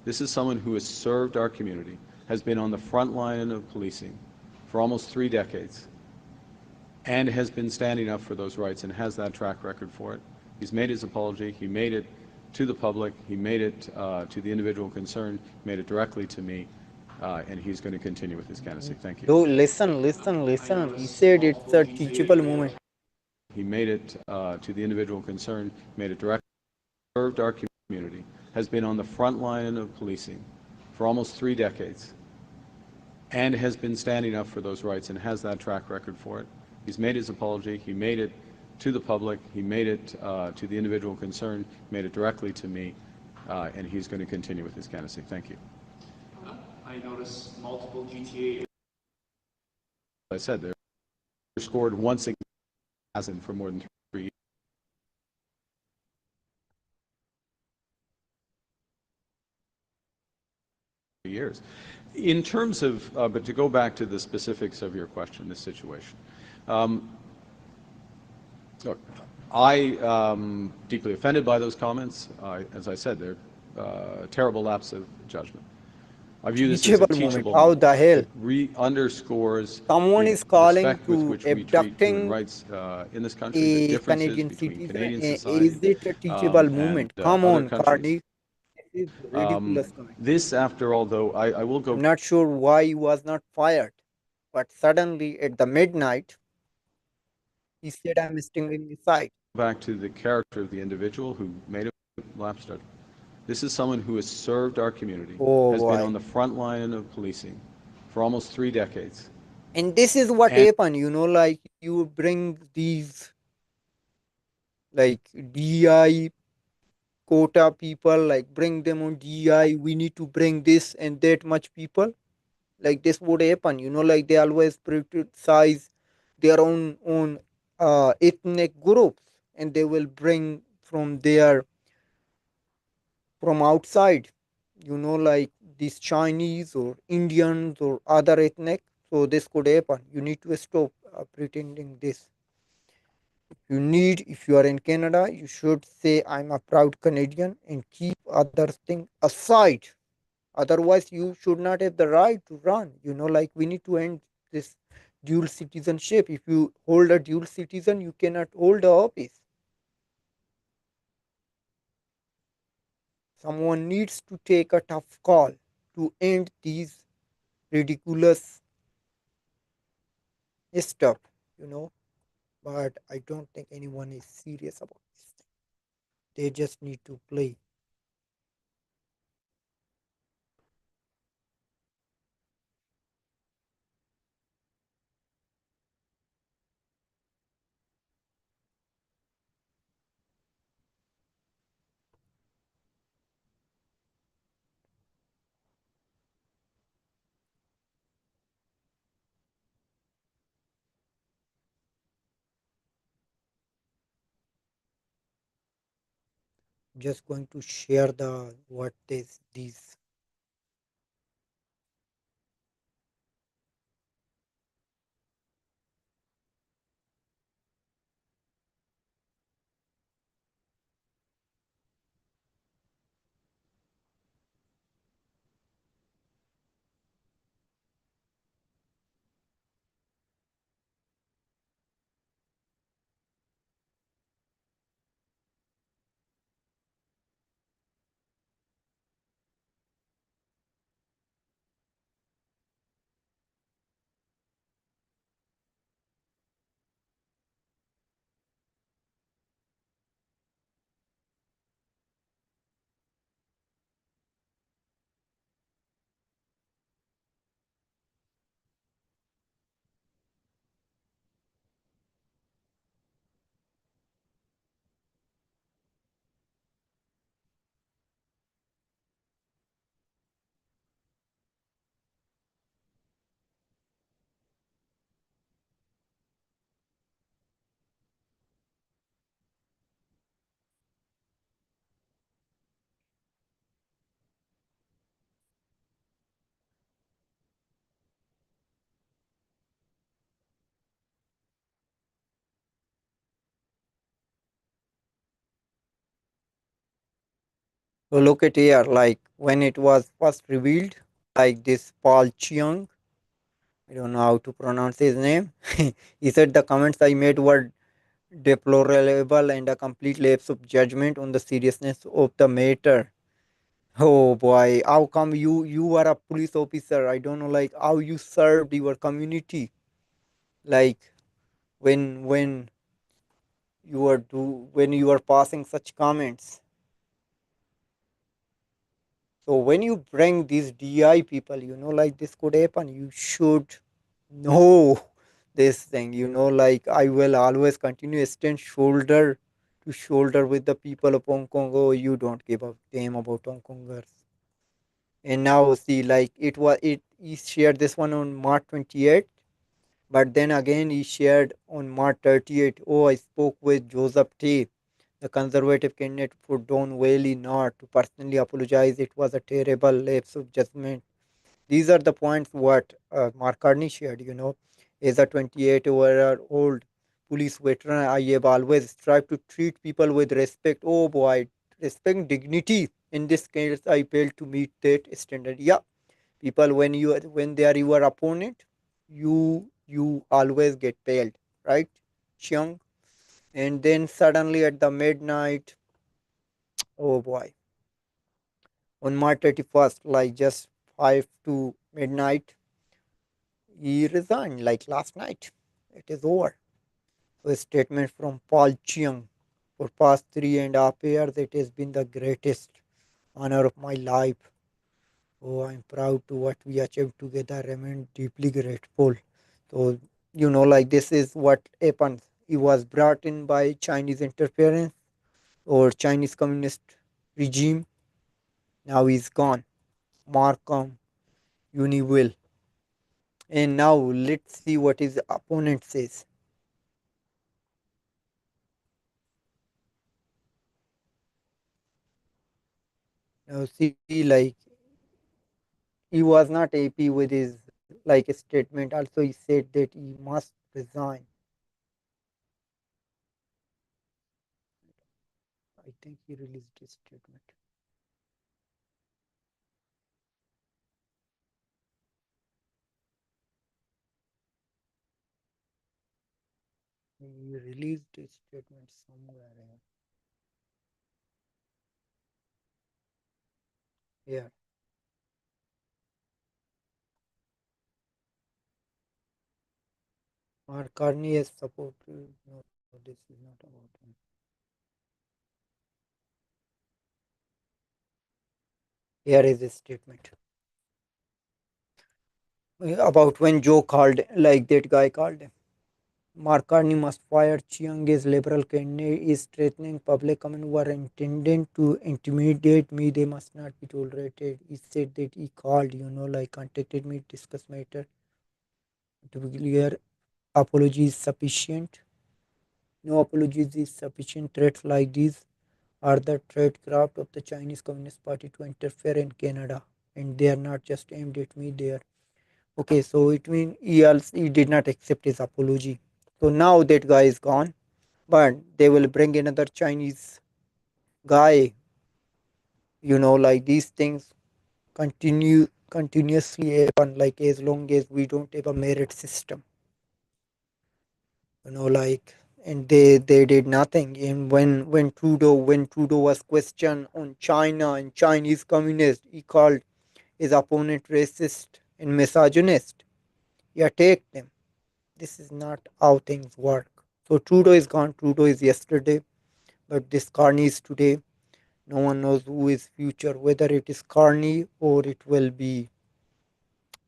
Speaker 5: This is someone who has served our community, has been on the front line of policing for almost 3 decades, and has been standing up for those rights and has that track record for it. He's made his apology. He made it to the public. He made it to the individual concerned. He made it directly to me, and he's going to continue with his candidacy. Thank you.
Speaker 1: No, listen. He said it's a teachable moment.
Speaker 5: He made it to the individual concerned. Made it directly. Served our community. Has been on the front line of policing for almost 3 decades, and has been standing up for those rights and has that track record for it. He's made his apology. He made it to the public. He made it to the individual concerned, made it directly to me, and he's going to continue with his candidacy. Thank you.
Speaker 6: I noticed multiple GTA.
Speaker 5: I said they're scored once again, hasn't for more than 3 years. In terms of, but to go back to the specifics of your question, this situation. Look, I deeply offended by those comments. As I said, they're a terrible lapse of judgment. I view this as a teachable
Speaker 1: How
Speaker 5: moment.
Speaker 1: the hell?
Speaker 5: It underscores
Speaker 1: Someone
Speaker 5: the
Speaker 1: is calling
Speaker 5: respect with
Speaker 1: to
Speaker 5: which we treat
Speaker 1: abducting
Speaker 5: human rights in this country, the
Speaker 1: a
Speaker 5: differences
Speaker 1: Canadian
Speaker 5: between
Speaker 1: citizen.
Speaker 5: Canadian
Speaker 1: Is
Speaker 5: society
Speaker 1: it a teachable moment?
Speaker 5: and
Speaker 1: Come
Speaker 5: other
Speaker 1: on,
Speaker 5: countries.
Speaker 1: Carney. This is ridiculous comment.
Speaker 5: This, after all, though, I will go
Speaker 1: I'm not sure why he was not fired, but suddenly at the midnight, he said, "I'm stinging aside."
Speaker 5: back to the character of the individual who made a lapse judgment. This is someone who has served our community,
Speaker 1: Oh,
Speaker 5: has
Speaker 1: boy.
Speaker 5: been on the front line of policing for almost 3 decades.
Speaker 1: And this is what
Speaker 5: And-
Speaker 1: happened, like you bring these like DI quota people, like bring them on DI, we need to bring this and that much people. Like this would happen, like they always criticize their own ethnic groups, and they will bring from there, from outside, like these Chinese or Indians or other ethnic. So this could happen. You need to stop pretending this. If you are in Canada, you should say, I'm a proud Canadian and keep other things aside. Otherwise, you should not have the right to run. Like we need to end this dual citizenship. If you hold a dual citizen, you cannot hold a office. Someone needs to take a tough call to end these ridiculous stuff, you know. But I don't think anyone is serious about this. They just need to play. Just going to share the what this these. So look at here, like when it was first revealed, like this Paul Cheung, I don't know how to pronounce his name. He said the comments I made were deplorable and a complete lapse of judgment on the seriousness of the matter. Oh boy, how come you are a police officer? I don't know, like how you served your community, like when when you are passing such comments. So when you bring these DI people, like this could happen. You should know this thing. Like I will always continue stand shoulder to shoulder with the people of Hong Kong. Oh, you don't give a damn about Hong Kongers. And now see, like he shared this one on March 28th, but then again he shared on March 30th. Oh, I spoke with Joseph T, the conservative candidate for Don Whaley not to personally apologize. It was a terrible lapse of judgment. These are the points what Mark Carney shared. As a 28-year-old police veteran, I have always tried to treat people with respect. Oh boy, respect dignity. In this case, I failed to meet that standard. Yeah, people, when they are your opponent, you always get failed, right, Chiang? And then suddenly at the midnight, oh boy, on March 31st, like just 5 to midnight, he resigned like last night. It is over. So a statement from Paul Chiang. For past 3.5 years, it has been the greatest honor of my life. Oh, I'm proud to what we achieved together. Remain deeply grateful. So, like this is what happens. He was brought in by Chinese interference or Chinese communist regime. Now he's gone. Markham, Uni will. And now let's see what his opponent says. See, like he was not happy with his like statement. Also, he said that he must resign. I think he released his statement. He released his statement somewhere here. Yeah, or Carney has supported. No, this is not about him. Here is his statement about when Joe called, like that guy called him. Mark Carney must fire. Chiang's liberal candidate is threatening public comment who are intended to intimidate me. They must not be tolerated. He said that he called, like contacted me, discuss matter. To be clear, apology is sufficient. No apologies is sufficient. Threats like these are the tradecraft of the Chinese Communist Party to interfere in Canada. And they are not just aimed at me, they are. Okay, so it means he did not accept his apology. So now that guy is gone, but they will bring another Chinese guy. Like these things continuously happen. Like as long as we don't have a merit system, like and they did nothing. And when Trudeau was questioned on China and Chinese communist, he called his opponent racist and misogynist. He attacked them. This is not how things work. So Trudeau is gone. Trudeau is yesterday, but this Carney is today. No one knows who is future, whether it is Carney or it will be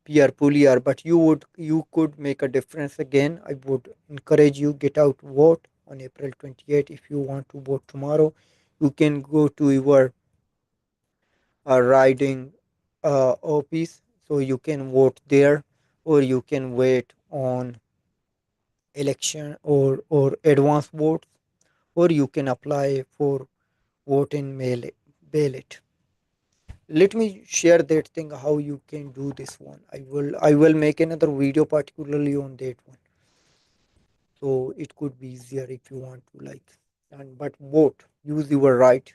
Speaker 1: Pierre Poulier. But you could make a difference again. I would encourage you get out vote on April 28th. If you want to vote tomorrow, you can go to your riding office, so you can vote there, or you can wait on election or advance votes, or you can apply for vote in mail ballot. Let me share that thing how you can do this one. I will make another video particularly on that one, so it could be easier if you want to like. And but vote, use your right.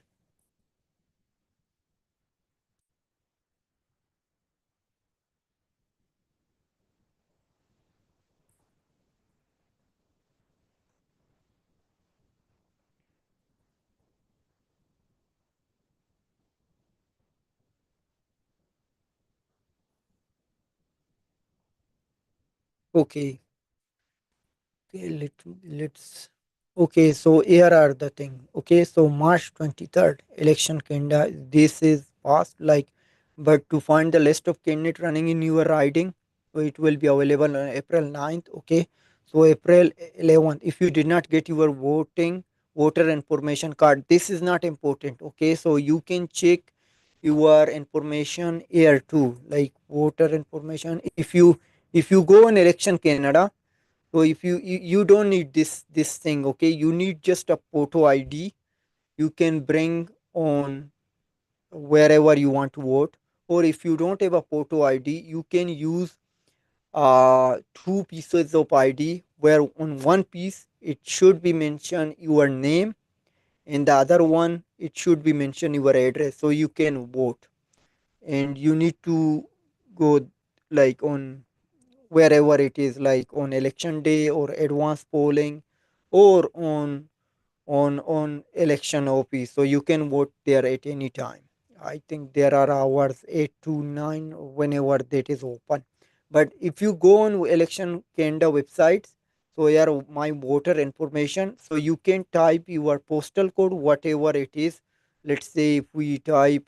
Speaker 1: Okay, okay, let's okay, so here are the thing. Okay, so March 23rd election Canada, this is past, like, but to find the list of candidates running in your riding, so it will be available on April 9th. Okay, so April 11th, if you did not get your voter information card, this is not important. Okay, so you can check your information here too, like voter information. If you go on election Canada, so if you don't need this thing. Okay, you need just a photo ID. You can bring on wherever you want to vote. Or if you don't have a photo ID, you can use two pieces of ID, where on one piece it should be mentioned your name, and the other one it should be mentioned your address, so you can vote. And you need to go like on wherever it is, like on election day or advance polling, or on election office, so you can vote there at any time. I think there are hours 8 to 9 whenever that is open. But if you go on election Canada websites, so here my voter information, so you can type your postal code whatever it is. Let's say if we type,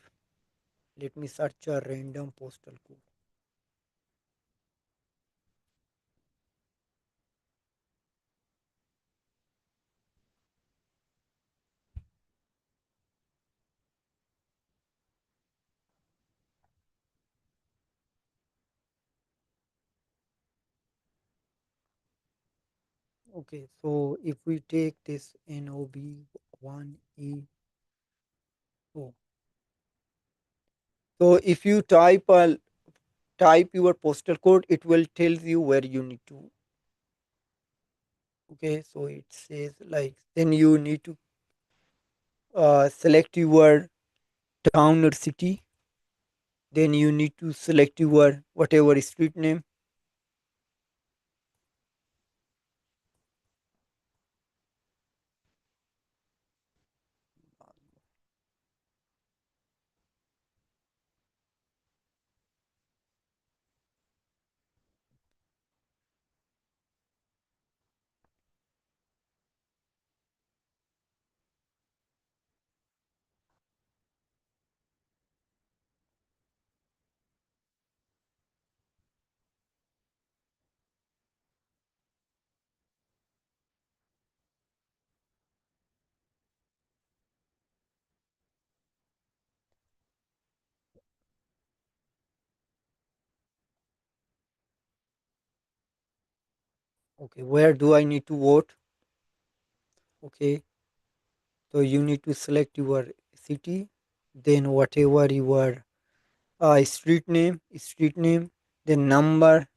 Speaker 1: let me search a random postal code. Okay, so if we take this NOB 1E, oh, So if you type your postal code, it will tell you where you need to. Okay, so it says like then you need to select your town or city. Then you need to select your whatever street name. Okay, where do I need to vote? Okay, so you need to select your city, then whatever your street name, then number,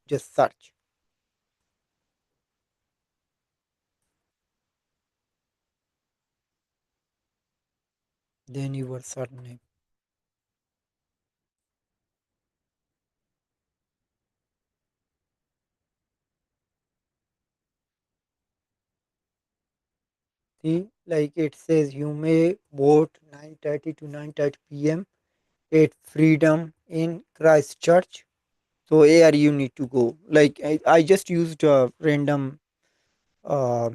Speaker 1: just search. Then your surname. See, like it says, you may vote 9:30 to 9:30 p.m. at Freedom in Christchurch. So here you need to go. Like I just used a random uh,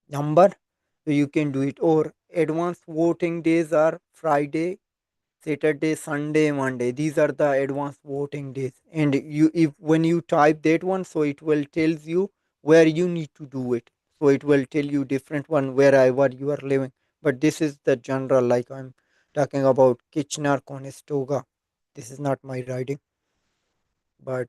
Speaker 1: number, so you can do it. Or advanced voting days are Friday, Saturday, Sunday, Monday. These are the advanced voting days. And you, if when you type that one, so it will tells you where you need to do it. So it will tell you different one wherever you are living. But this is the general, like I'm talking about Kitchener, Conestoga. This is not my riding, but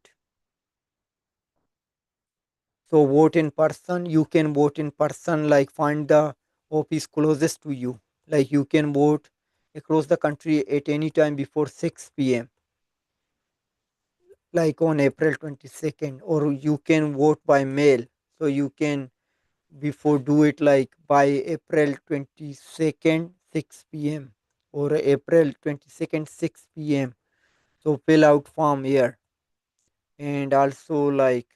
Speaker 1: so vote in person. You can vote in person, like find the office closest to you. Like you can vote across the country at any time before 6 p.m. like on April 22nd, or you can vote by mail. So you can before do it like by April 22nd, 6 p.m. or April 22nd, 6 p.m. So fill out form here. And also like,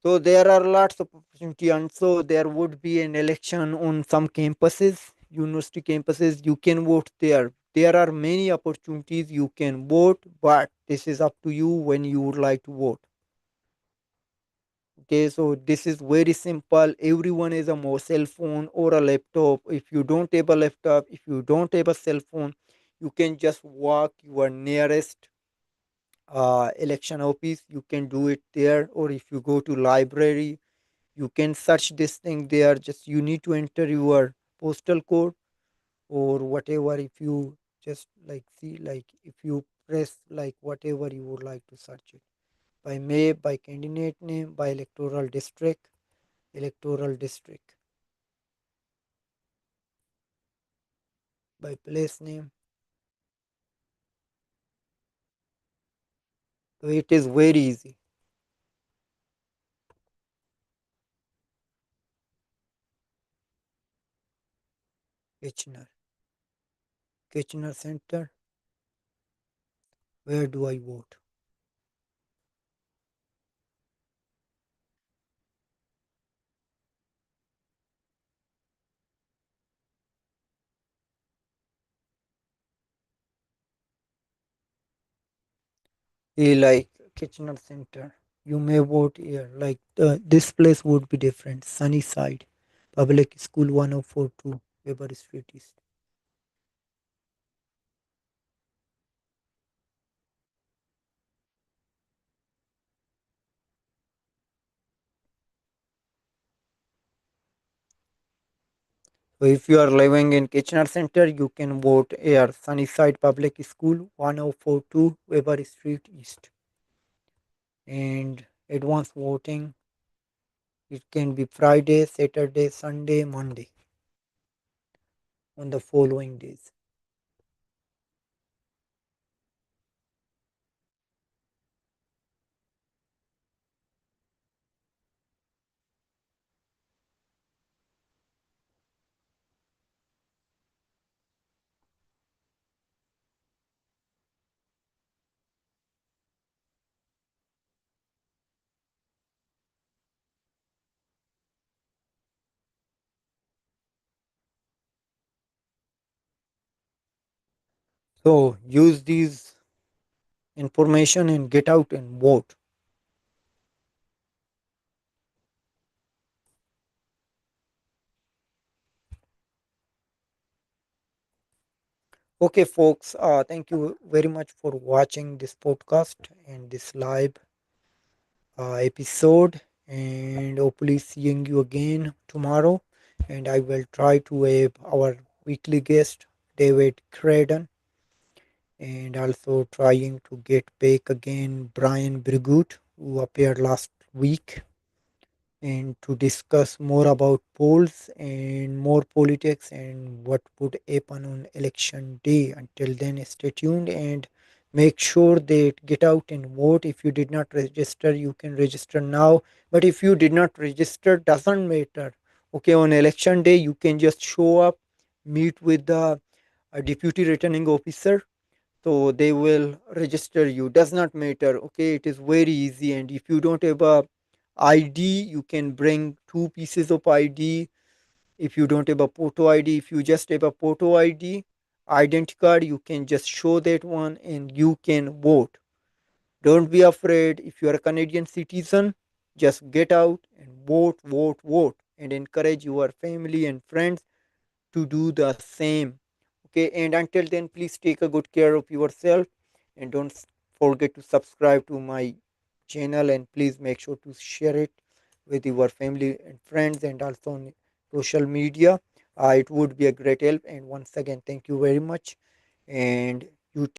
Speaker 1: so there are lots of opportunity, and so there would be an election on some campuses, university campuses. You can vote there. There are many opportunities you can vote, but this is up to you when you would like to vote. Okay, so this is very simple. Everyone has a cell phone or a laptop. If you don't have a laptop, if you don't have a cell phone, you can just walk your nearest election office. You can do it there, or if you go to library, you can search this thing there. Just you need to enter your postal code or whatever. If you just like see, like if you press like whatever you would like to search it by map, by candidate name, by electoral district, by place name. So it is very easy. Kitchener, Kitchener Center. Where do I vote? Like Kitchener Center. You may vote here. Like this place would be different. Sunnyside, Public School 1042, Weber Street East. So if you are living in Kitchener Center, you can vote here. Sunnyside Public School 1042, Weber Street East. And advance voting, it can be Friday, Saturday, Sunday, Monday. on the following days. So use these information and get out and vote. Okay, folks, thank you very much for watching this podcast and this live episode. And hopefully, seeing you again tomorrow. And I will try to have our weekly guest, David Credon, and also trying to get back again Brian Brigut, who appeared last week, and to discuss more about polls and more politics and what would happen on election day. Until then, stay tuned and make sure that get out and vote. If you did not register, you can register now. But if you did not register, doesn't matter. Okay, on election day, you can just show up, meet with the deputy returning officer, so they will register you. Does not matter. Okay, it is very easy. And if you don't have a ID, you can bring two pieces of ID. If you don't have a photo ID, if you just have a photo ID identity card, you can just show that one and you can vote. Don't be afraid. If you are a Canadian citizen, just get out and vote, vote, vote, and encourage your family and friends to do the same. Okay, and until then, please take a good care of yourself and don't forget to subscribe to my channel, and please make sure to share it with your family and friends and also on social media. It would be a great help. And once again, thank you very much and